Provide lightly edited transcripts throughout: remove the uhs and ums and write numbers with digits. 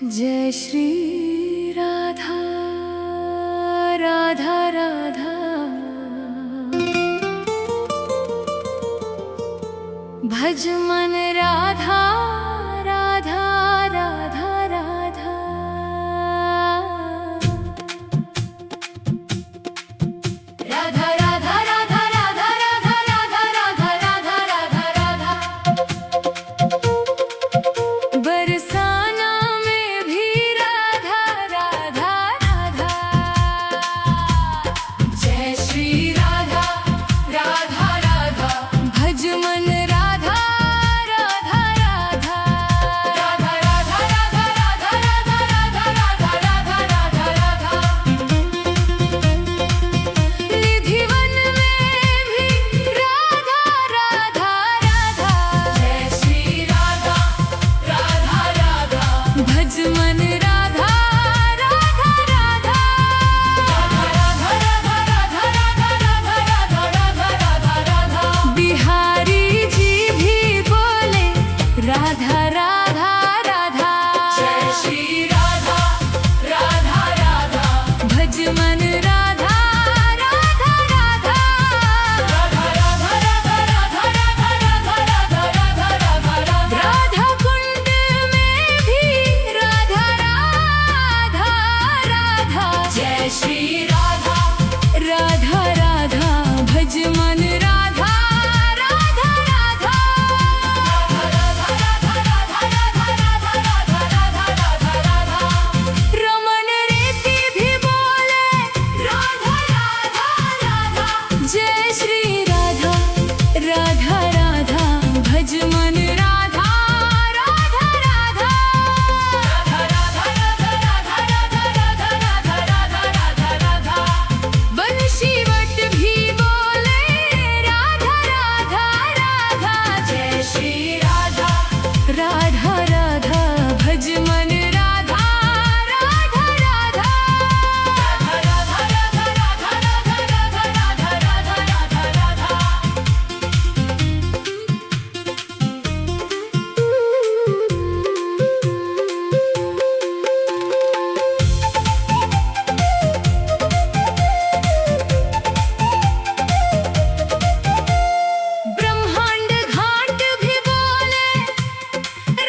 जय श्री राधा राधा राधा। भज मन राधा राधा राधा राधा। राधा राधा राधा राधा राधा राधा राधा राधा राधा राधा। बरसाना में भी राधा राधा राधा। जय श्री राधा राधा राधा। भज मन राधा राधा राधा। राधा राधा राधा राधा राधा राधा राधा राधा राधा। निधिवन में भी राधा राधा राधा। जय श्री राधा राधा राधा। भज मन राधा राधा राधा। राधा राधा राधा राधा राधा राधा राधा राधा। बिहारी जी भी बोले राधा राधा राधा। जय श्री राधा राधा राधा। भज मन राधा राधा राधा। राधा राधा राधा राधा राधा राधा राधा राधा। राधा कुंड में भी राधा राधा राधा। जय श्री राधा राधा राधा। भज मन राधा राधा राधा। राधा राधा राधा राधा राधा राधा राधा। रमन रेती भी बोले राधा राधा राधा। जय श्री राधा राधा राधा। भज मन राधा राधा राधा। राधा राधा राधा राधा राधा राधा राधा। बंशीवट भी बोले राधा राधा राधा। जय श्री राधा राधा राधा। भज मन राधा राधा राधा। राधा राधा राधा राधा राधा राधा राधा राधा। ब्रह्मांड घाट भी बोले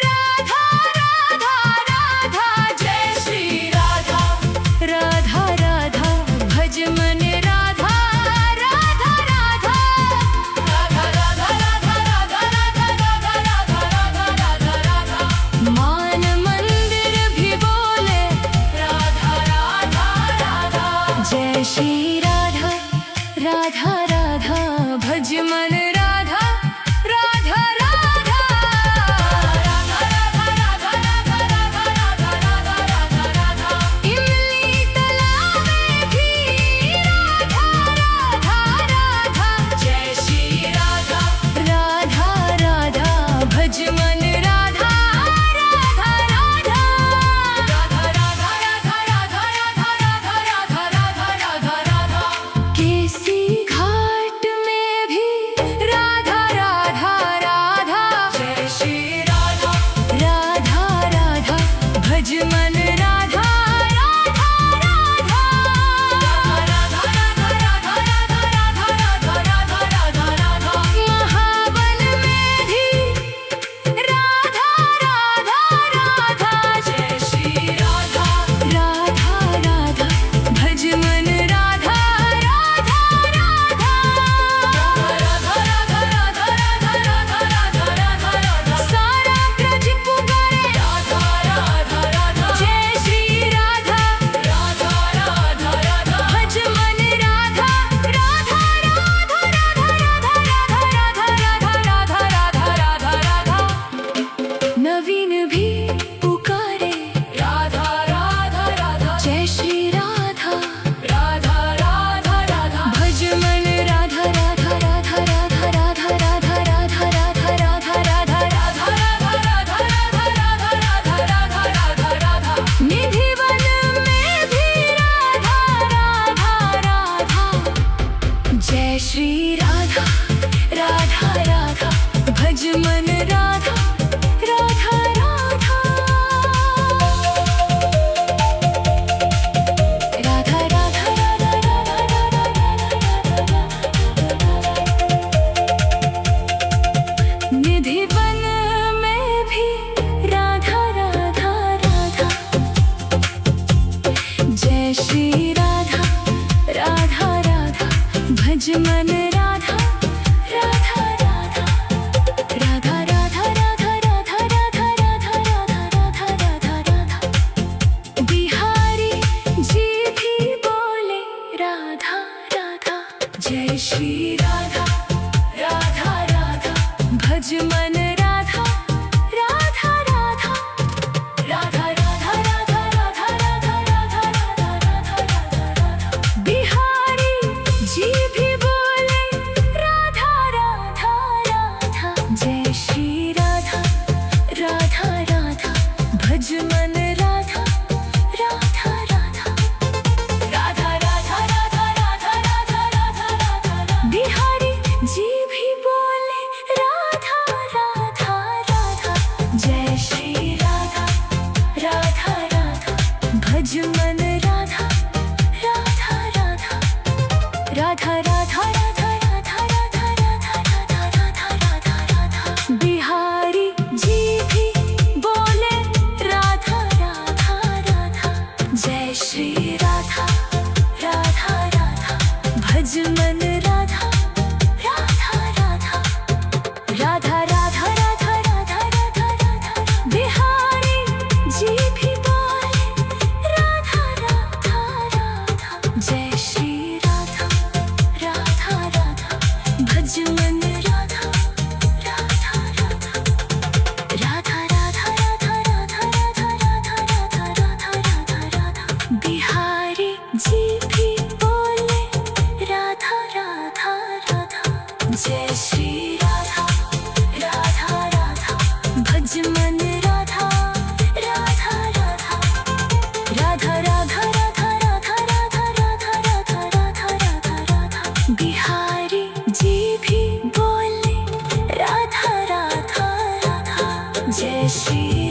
राधा राधा राधा। जय श्री राधा राधा राधा। भज मन राधा राधा राधा। राधा राधा राधा राधा राधा राधा राधा राधा। मान मंदिर भी बोले राधा राधा राधा। जय श्री राधा राधा राधा। भज मन राधा राधा राधा। राधा राधा राधा राधा राधा राधा राधा। इमली तलाव में भी राधा राधा राधा। जय श्री राधा राधा राधा। भज मन राधा राधा राधा। राधा राधा राधा राधा राधा राधा राधा राधा। केसी घाट में भी राधा राधा राधा। जय श्री राधा राधा राधा। भज मन राधा राधा राधा। राधा राधा राधा राधा राधा राधा राधा। महावन में भी राधा राधा राधा। जय श्री राधा राधा राधा। भज मन राधा राधा राधा। राधा राधा राधा राधा राधा राधा। सारा ब्रज पुकारे राधा राधा राधा। जय श्री राधा राधा राधा राधा। भज मन राधा राधा राधा राधा राधा राधा राधा राधा राधा। नवीन भी पुकारे राधा राधा राधा। जय श्री राधा राधा राधा राधा। भज मन राधा राधा राधा राधा राधा राधा राधा राधा राधा राधा राधा राधा राधा राधा। निधिवन में भी राधा राधा राधा। जय श्री राधा राधा राधा। भज मन राधा राधा राधा। मन राधा राधा राधा राधा राधा राधा राधा राधा राधा राधा राधा राधा बिहारी जी भी बोले राधा राधा। जय श्री राधा राधा राधा भज मन राधा राधा राधा राधा राधा राधा राधा राधा राधा राधा राधा राधा बिहारी जी भी बोले राधा राधा राधा। जय श्री राधा राधा राधा भज मन राधा राधा राधा राधा राधा राधा राधा राधा राधा राधा बिहारी जी भी बोले राधा राधा राधा। जय श्री राधा राधा राधा भज मन राधा राधा राधा राधा राधा राधा राधा राधा राधा राधा राधा राधा बिहारी जी भी बोले राधा राधा राधा। जय श्री राधा राधा राधा भज मन राधा राधा राधा राधा राधा राधा राधा राधा राधा बिहारी जी भी बोले राधा राधा राधा। जय श्री राधा राधा राधा भज मन राधा राधा राधा राधा राधा राधा राधा राधा राधा राधा राधा राधा बिहारी जी भी बोले राधा राधा राधा। जय श्री राधा राधा राधा भज मन राधा राधा राधा राधा राधा राधा राधा राधा राधा राधा राधा राधा राधा बिहारी जी भी बोले राधा राधा राधा। जय श्री